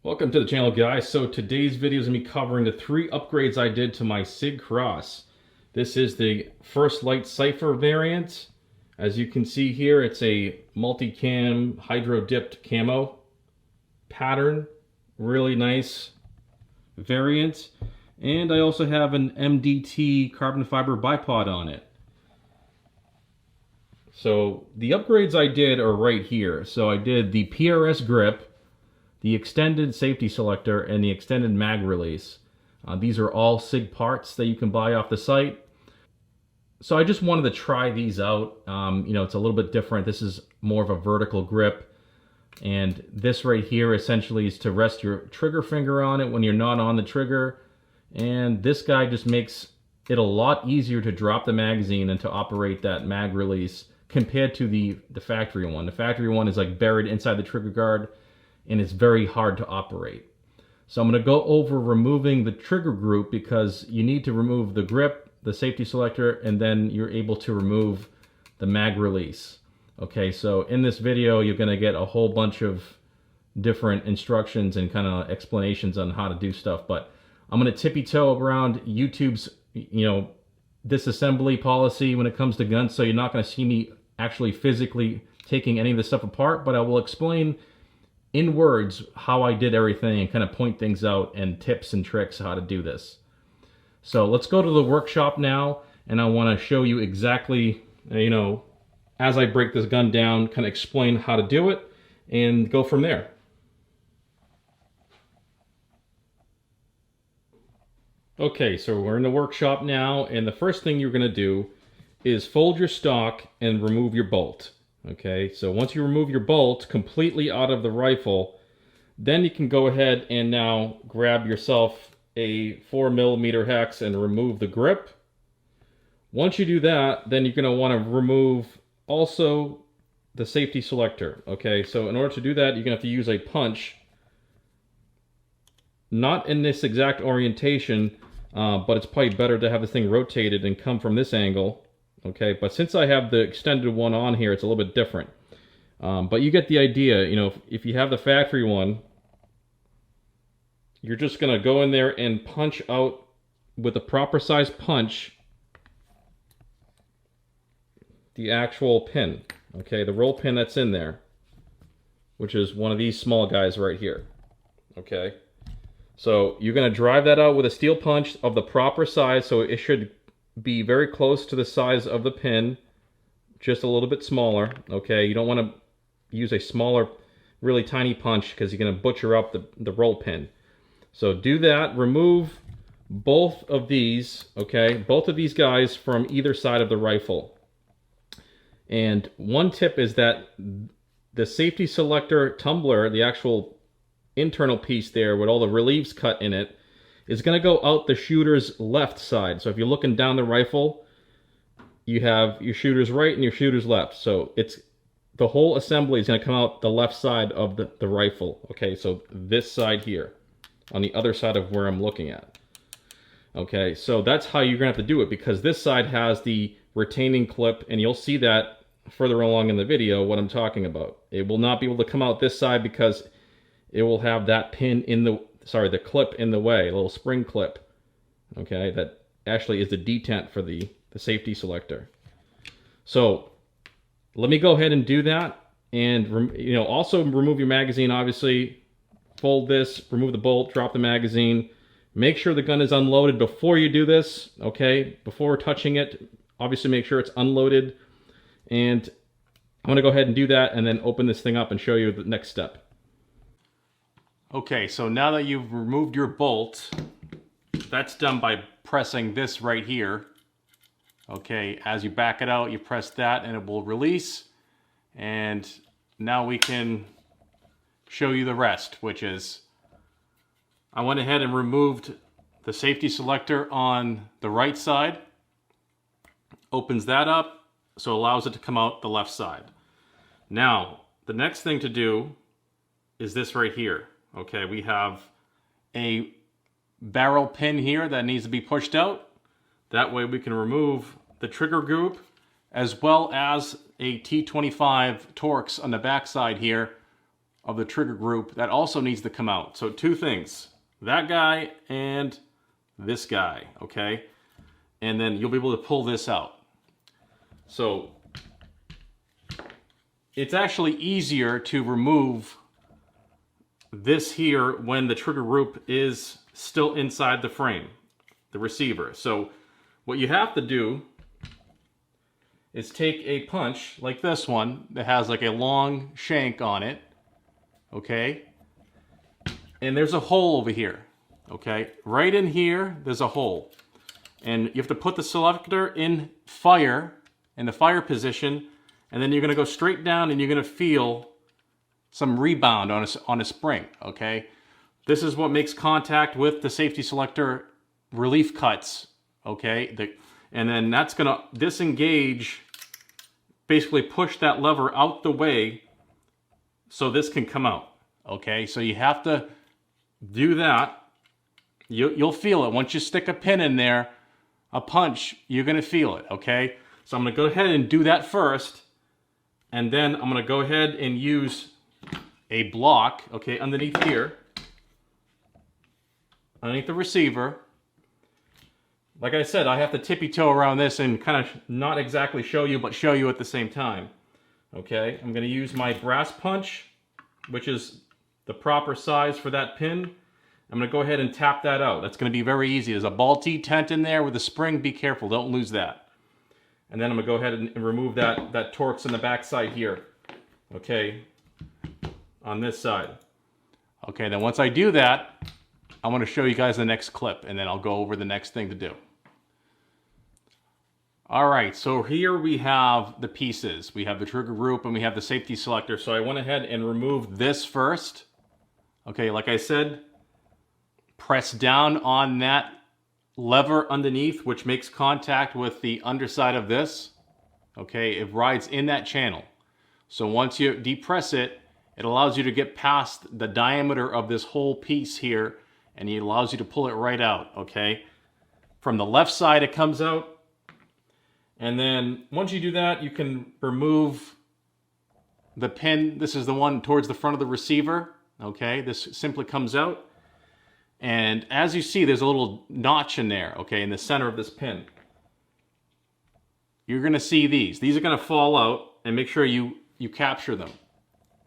Welcome to the channel, guys. So today's video is going to be covering the 3 upgrades I did to my SIG cross. This is the first Lite Cipher variant. As you can see here, it's a multi-cam hydro-dipped camo pattern. Really nice variant. And I also have an MDT carbon fiber bipod on it. So the upgrades I did are right here. So I did the PRS grip, the extended safety selector, and the extended mag release. These are all SIG parts that you can buy off the site. So I just wanted to try these out. It's a little bit different. This is more of a vertical grip. And this right here essentially is to rest your trigger finger on it when you're not on the trigger. And this guy just makes it a lot easier to drop the magazine and to operate that mag release compared to the factory one. The factory one is like buried inside the trigger guard, and it's very hard to operate. So I'm going to go over removing the trigger group because you need to remove the grip, the safety selector, and then you're able to remove the mag release. Okay, so in this video you're going to get a whole bunch of different instructions and kind of explanations on how to do stuff, but I'm going to tippy-toe around YouTube's disassembly policy when it comes to guns, so you're not going to see me actually physically taking any of this stuff apart, but I will explain in words how I did everything and kind of point things out and tips and tricks how to do this. So let's go to the workshop now, and I want to show you exactly, as I break this gun down, kind of explain how to do it and go from there. Okay, so we're in the workshop now, and the first thing you're going to do is fold your stock and remove your bolt. Okay, so once you remove your bolt completely out of the rifle, then you can go ahead and now grab yourself a 4mm hex and remove the grip. Once you do that, then you're going to want to remove also the safety selector. Okay, so in order to do that, you're going to have to use a punch. Not in this exact orientation, but it's probably better to have this thing rotated and come from this angle. Okay, but since I have the extended one on here, it's a little bit different. But you get the idea. If you have the factory one, you're just going to go in there and punch out with a proper size punch the actual pin. Okay, the roll pin that's in there, which is one of these small guys right here. Okay, so you're going to drive that out with a steel punch of the proper size, so it should be very close to the size of the pin, just a little bit smaller. Okay, you don't want to use a smaller, really tiny punch because you're going to butcher up the roll pin. So do that, remove both of these, okay, both of these guys from either side of the rifle. And one tip is that the safety selector tumbler, the actual internal piece there with all the reliefs cut in it, is going to go out the shooter's left side. So if you're looking down the rifle, you have your shooter's right and your shooter's left. So the whole assembly is going to come out the left side of the rifle. Okay, so this side here, on the other side of where I'm looking at. Okay, so that's how you're going to have to do it, because this side has the retaining clip, and you'll see that further along in the video what I'm talking about. It will not be able to come out this side because it will have that pin in the clip in the way, a little spring clip. Okay, that actually is the detent for the safety selector. So let me go ahead and do that, and also remove your magazine. Obviously, fold this, remove the bolt, drop the magazine. Make sure the gun is unloaded before you do this. Okay, before touching it, obviously make sure it's unloaded. And I'm going to go ahead and do that, and then open this thing up and show you the next step. Okay, so now that you've removed your bolt, that's done by pressing this right here. Okay, as you back it out, you press that and it will release. And now we can show you the rest, which is I went ahead and removed the safety selector on the right side. Opens that up, so it allows it to come out the left side. Now, the next thing to do is this right here. Okay, we have a barrel pin here that needs to be pushed out. That way we can remove the trigger group, as well as a T25 Torx on the back side here of the trigger group that also needs to come out. So two things, that guy and this guy, okay? And then you'll be able to pull this out. So it's actually easier to remove this here when the trigger group is still inside the frame, the receiver. So what you have to do is take a punch like this one that has like a long shank on it, okay? And there's a hole over here, okay? Right in here, there's a hole. And you have to put the selector in the fire position, and then you're gonna go straight down and you're gonna feel some rebound on a spring, okay? This is what makes contact with the safety selector relief cuts, okay? And then that's gonna disengage, basically push that lever out the way so this can come out, okay? So you have to do that. You'll feel it. Once you stick a pin in there, a punch, you're gonna feel it, okay? So I'm gonna go ahead and do that first, and then I'm gonna go ahead and use a block, okay, underneath here, underneath the receiver. Like I said, I have to tippy-toe around this and kind of not exactly show you, but show you at the same time. Okay, I'm going to use my brass punch, which is the proper size for that pin. I'm going to go ahead and tap that out. That's going to be very easy. There's a ball T-tent in there with a spring. Be careful, don't lose that. And then I'm going to go ahead and remove that Torx in the back side here. Okay, on this side. Okay, then once I do that, I'm going to show you guys the next clip, and then I'll go over the next thing to do. All right, so here we have the pieces. We have the trigger group and we have the safety selector. So I went ahead and removed this first. Okay, like I said, press down on that lever underneath, which makes contact with the underside of this. Okay, it rides in that channel. So once you depress it, it allows you to get past the diameter of this whole piece here, and it allows you to pull it right out, okay? From the left side, it comes out. And then once you do that, you can remove the pin. This is the one towards the front of the receiver, okay? This simply comes out. And as you see, there's a little notch in there, okay, in the center of this pin. You're gonna see these. These are gonna fall out, and make sure you capture them.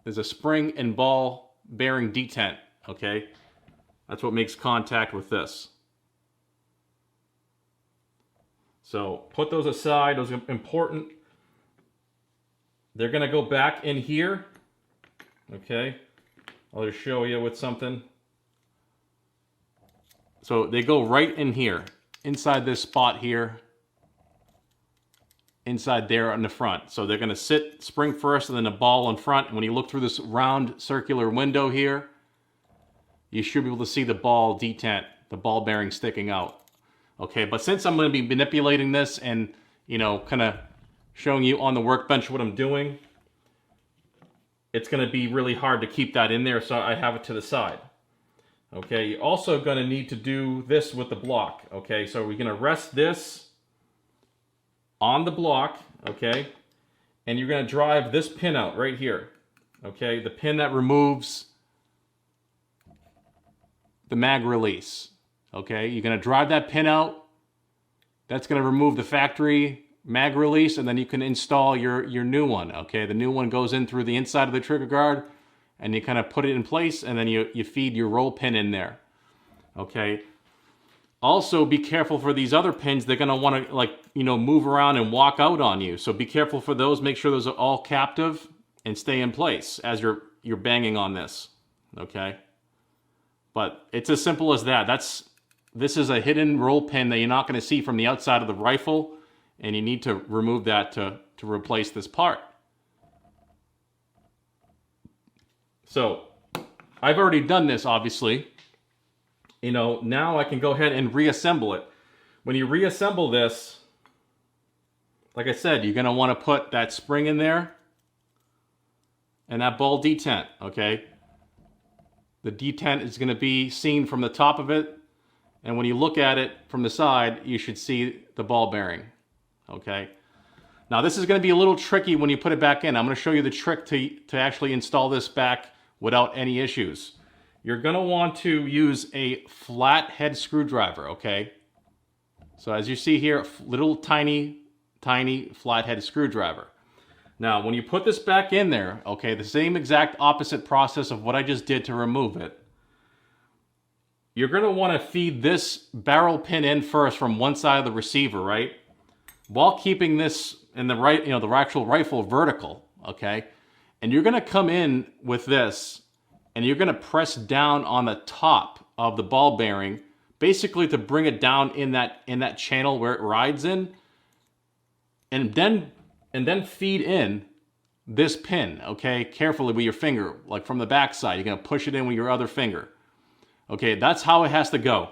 There's a spring and ball bearing detent, okay? That's what makes contact with this. So put those aside, those are important. They're gonna go back in here, okay? I'll just show you with something. So they go right in here, inside this spot here, inside there on the front. So they're gonna sit spring first and then the ball in front. And when you look through this round circular window here, you should be able to see the ball detent, the ball bearing sticking out. Okay, but since I'm going to be manipulating this and, you know, kind of showing you on the workbench what I'm doing, it's going to be really hard to keep that in there, so I have it to the side. Okay, you're also going to need to do this with the block. Okay, so we're going to rest this on the block, okay, and you're going to drive this pin out right here. Okay, the pin that removes the mag release. Okay, you're going to drive that pin out. That's going to remove the factory mag release, and then you can install your new one. Okay, the new one goes in through the inside of the trigger guard, and you kind of put it in place, and then you feed your roll pin in there. Okay. Also, be careful for these other pins. They're going to want to, like, you know, move around and walk out on you. So be careful for those. Make sure those are all captive and stay in place as you're banging on this. Okay. But it's as simple as that. This is a hidden roll pin that you're not going to see from the outside of the rifle, and you need to remove that to replace this part. So, I've already done this, obviously. You know, now I can go ahead and reassemble it. When you reassemble this, like I said, you're going to want to put that spring in there and that ball detent, okay? The detent is going to be seen from the top of it. And when you look at it from the side, you should see the ball bearing, okay? Now this is going to be a little tricky when you put it back in. I'm going to show you the trick to actually install this back without any issues. You're going to want to use a flat head screwdriver, okay? So as you see here, little tiny flathead screwdriver. Now, when you put this back in there, okay, the same exact opposite process of what I just did to remove it, you're going to want to feed this barrel pin in first from one side of the receiver, right? While keeping this in the right, the actual rifle vertical, okay? And you're going to come in with this, and you're going to press down on the top of the ball bearing, basically to bring it down in that channel where it rides in, and then feed in this pin, okay, carefully with your finger, like from the back side. You're going to push it in with your other finger. Okay, that's how it has to go.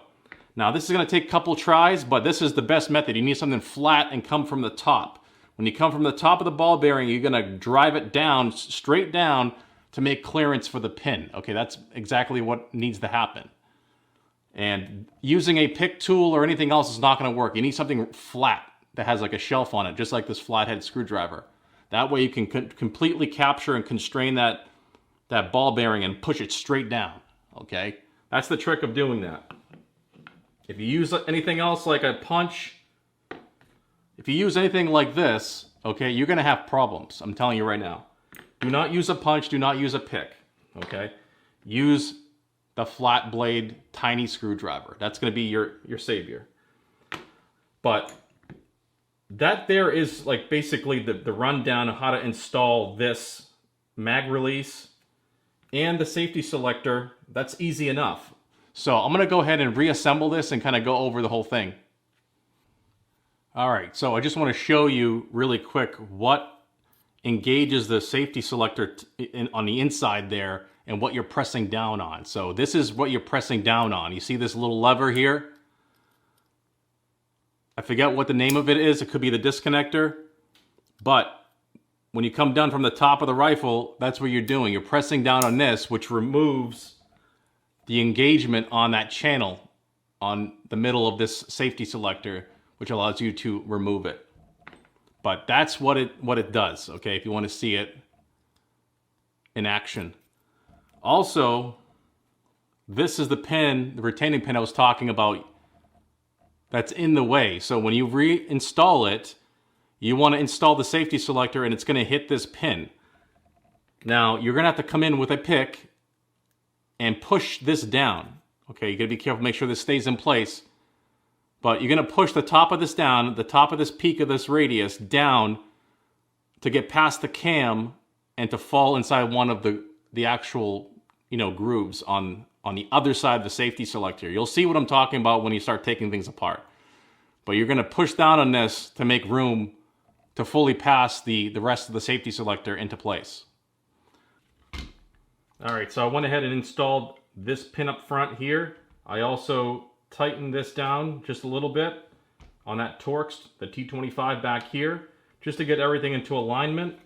Now, this is going to take a couple tries, but this is the best method. You need something flat and come from the top. When you come from the top of the ball bearing, you're going to drive it down, straight down, to make clearance for the pin. Okay, that's exactly what needs to happen. And using a pick tool or anything else is not going to work. You need something flat that has like a shelf on it, just like this flathead screwdriver. That way you can completely capture and constrain that ball bearing and push it straight down, okay? That's the trick of doing that. If you use anything else like a punch, if you use anything like this, okay, you're going to have problems. I'm telling you right now. Do not use a punch, do not use a pick, okay? Use the flat blade tiny screwdriver. That's going to be your savior. But that there is like basically the rundown of how to install this mag release and the safety selector. That's easy enough. So I'm going to go ahead and reassemble this and kind of go over the whole thing. All right, so I just want to show you really quick what engages the safety selector on the inside there and what you're pressing down on. So this is what you're pressing down on. You see this little lever here? I forget what the name of it is. It could be the disconnector. But when you come down from the top of the rifle, that's what you're doing. You're pressing down on this, which removes the engagement on that channel on the middle of this safety selector, which allows you to remove it. But that's what it does, okay, if you want to see it in action. Also, this is the pin, the retaining pin I was talking about, that's in the way. So when you reinstall it, you want to install the safety selector and it's going to hit this pin. Now, you're going to have to come in with a pick and push this down. Okay, you got to be careful, make sure this stays in place. But you're going to push the top of this down, the top of this peak of this radius down to get past the cam and to fall inside one of the actual, grooves on the other side of the safety selector. You'll see what I'm talking about when you start taking things apart. But you're going to push down on this to make room to fully pass the rest of the safety selector into place. All right, so I went ahead and installed this pin up front here. I also tightened this down just a little bit on that Torx, the T25 back here, just to get everything into alignment.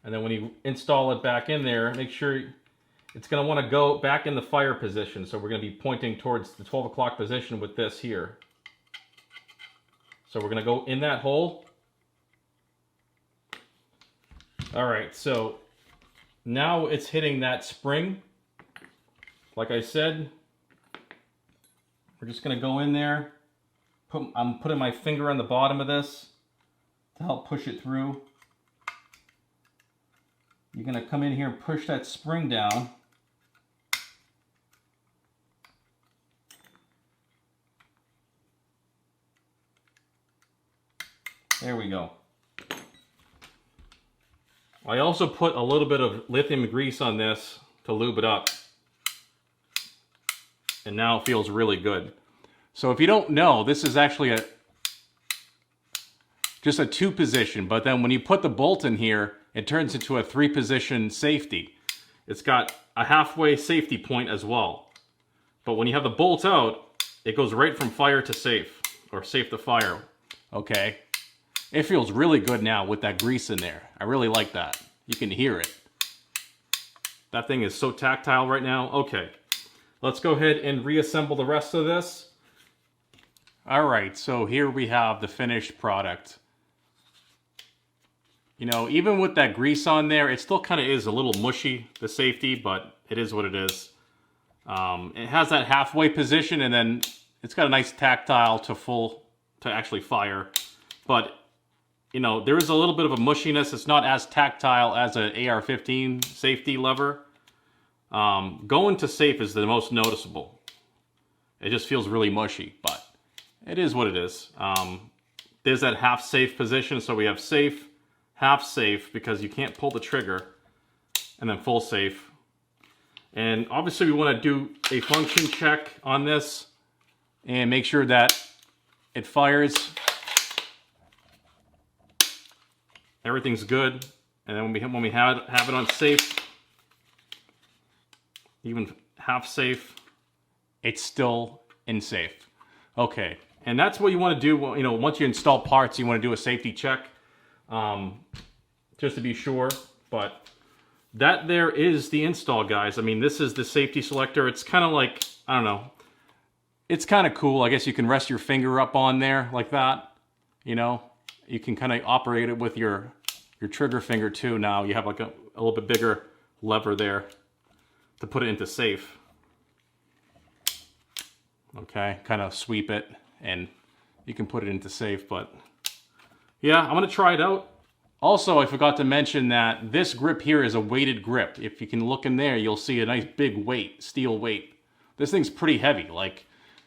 And then when you install it back in there, make sure it's going to want to go back in the fire position. So we're going to be pointing towards the 12 o'clock position with this here. So we're going to go in that hole. All right, so now it's hitting that spring. Like I said, we're just going to go in there. I'm putting my finger on the bottom of this to help push it through. You're going to come in here and push that spring down. There we go. I also put a little bit of lithium grease on this to lube it up. And now it feels really good. So if you don't know, this is actually just a 2-position, but then when you put the bolt in here, it turns into a 3-position safety. It's got a halfway safety point as well. But when you have the bolt out, it goes right from fire to safe, or safe to fire. Okay? It feels really good now with that grease in there. I really like that. You can hear it. That thing is so tactile right now. Okay. Let's go ahead and reassemble the rest of this. All right, so here we have the finished product. You know, even with that grease on there, it still kind of is a little mushy, the safety, but it is what it is. It has that halfway position, and then it's got a nice tactile to actually fire. But, you know, there is a little bit of a mushiness. It's not as tactile as an AR-15 safety lever. Going to safe is the most noticeable. It just feels really mushy, but it is what it is. There's that half safe position, so we have safe, half safe, because you can't pull the trigger, and then full safe. And obviously we want to do a function check on this and make sure that it fires. Everything's good. And then when we have it on safe, even half safe, it's still in safe. Okay, and that's what you want to do. You know, once you install parts, you want to do a safety check, just to be sure. But that there is the install, guys. I mean, this is the safety selector. It's kind of like, I don't know, it's kind of cool. I guess you can rest your finger up on there like that. You know, you can kind of operate it with your trigger finger too. Now you have like a little bit bigger lever there to put it into safe. Okay, kind of sweep it and you can put it into safe. But yeah, I'm gonna try it out. Also, I forgot to mention that this grip here is a weighted grip. If you can look in there, you'll see a nice big weight, steel weight. This thing's pretty heavy. Like,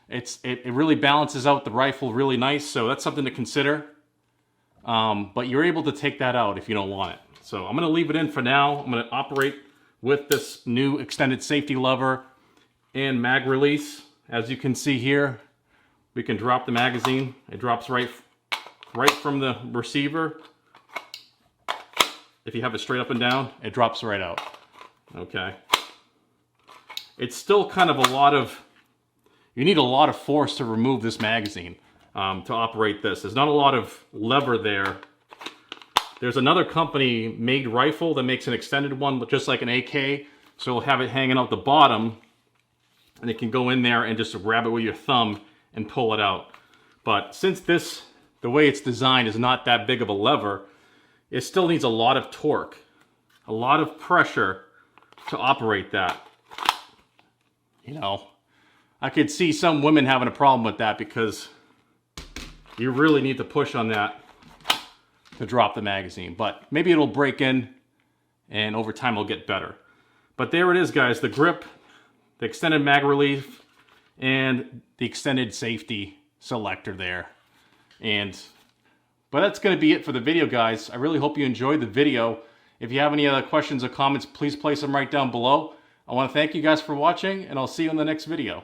it really balances out the rifle really nice, so that's something to consider. But you're able to take that out if you don't want it. So I'm gonna leave it in for now. I'm gonna operate with this new extended safety lever and mag release. As you can see here, we can drop the magazine. It drops right from the receiver. If you have it straight up and down, it drops right out. Okay. It's still kind of you need a lot of force to remove this magazine to operate this. There's not a lot of lever there. There's another company made rifle that makes an extended one, just like an AK. So you'll have it hanging out the bottom, and it can go in there and just grab it with your thumb and pull it out. But since the way it's designed is not that big of a lever, it still needs a lot of torque, a lot of pressure to operate that. You know, I could see some women having a problem with that because you really need to push on that to drop the magazine. But maybe it'll break in and over time it'll get better. But there it is, guys, the grip, the extended mag relief, and the extended safety selector there. But that's going to be it for the video, guys. I really hope you enjoyed the video. If you have any other questions or comments, please place them right down below. I want to thank you guys for watching, and I'll see you in the next video.